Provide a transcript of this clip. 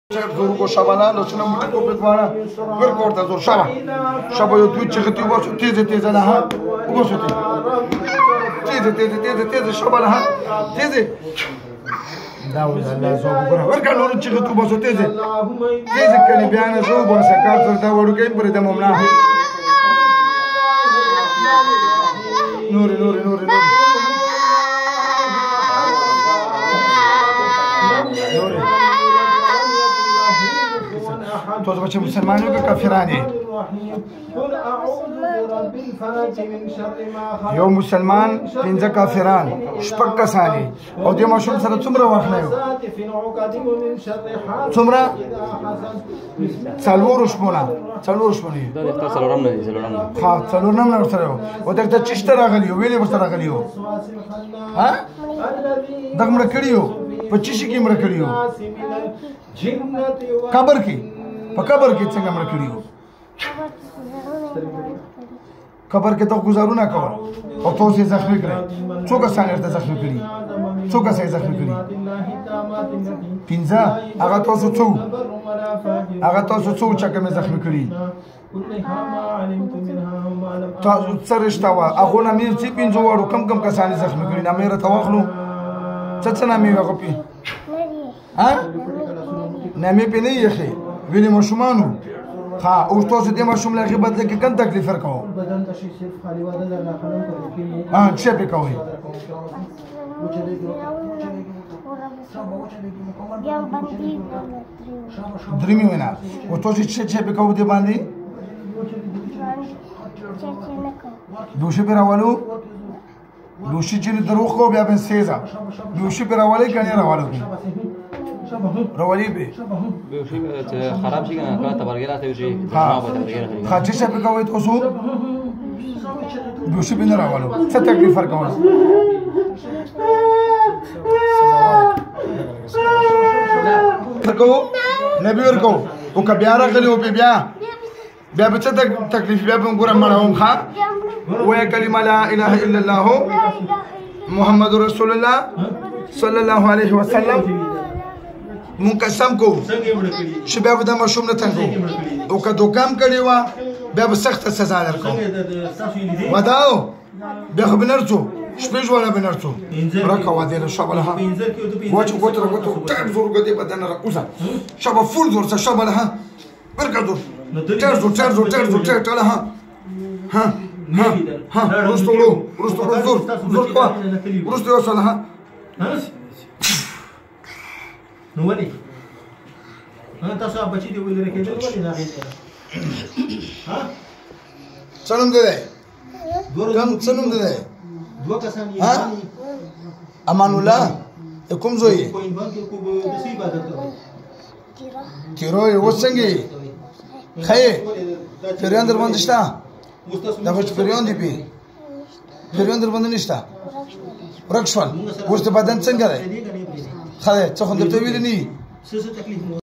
Zurgo Shabana, lo sono molto petwana, per corta zur Shaba. Shaba io tu ci ti voglio teze na ha. Ugo sote. Teze Shabana ha. Teze. Dawo Allah zo gura. Warka lo ci tu voglio teze. Teze kan biana zo bo sakar da wodu kai pure da momna. Nuri. توز بچه مسلمانوں کے کافرانی یو مسلمان پنځه کافران شپږ کسانی او دې ماشوم سره څومره وخت نه یو څومره څلور شپونه دا څلورم نه دي ها څلورم نه ورسره یو او دغه چشته راغلی ویلې ورسره راغلی یو ها دغه مړ کړیو په چشي کې مړ کړیو قبر کې په قبر کې څنګه مړ کړیو قبر کې ته گزارونه کوه او تاسو یې زخمي کړئ څوک څنګه زخمي کړي څوک څنګه زخمي کړي پنځه هغه تاسو څو چې کوم زخمي کړي تاسو سرشتہ وا هغه نه مې چې پنځه وړو کم کسان زخمي کړي نه مې راته واخلو څه نه مې وغپی ها نه مې پې نه یخي ویلې ماشومانو ها او تاسو دې ماشوم له غیبت کې کوم تکلیف ورکاو بدن ته شي صرف خالی واده در نه خلم کوي ها څه به کوي درمي وینا او تاسو څه به کوو دې باندې دوشي به راولو دوشي چې دروغ کو بیا به سیزا دوشي به راولې کنه راولو روالي به شي خراب شي کنه کله تبرګرات وي ها خاطر څه په کوي تاسو دوشي به نه راولو څه تکلیف فرق کوي فرقو نبی ورکو او کبیا راغلی او بیا به څه تکلیف بیا به ګورم مړوم ښا وې کلمه لا اله الا الله محمد رسول الله صلی الله علیه وسلم مون قسم کو چې بیا به د مشوم نه تنګو او که دوکام کړي وا بیا به سخت سزا درکو وداو بیا خو بنرڅو شپږ ولا بنرڅو راکا واده له شابه له واچ کوته ټاپ زور غدي بدن را اوسه شابه فول زور شابه له ورکړو تر ټاله ها رستو زور کو رستو وصل ها نو ولي تاسو بچی دی ویل راکېدل ولې نه راځي ها څنګه دی کم څنګه دی دوه کسان یې امان الله کوم زوی تیرو یو څنګه خې پیران در باندې شته دا وڅ پیران دی پیران در باندې نشته ورکشوال ورته بدن څنګه دی خله څه خو درته ویل نه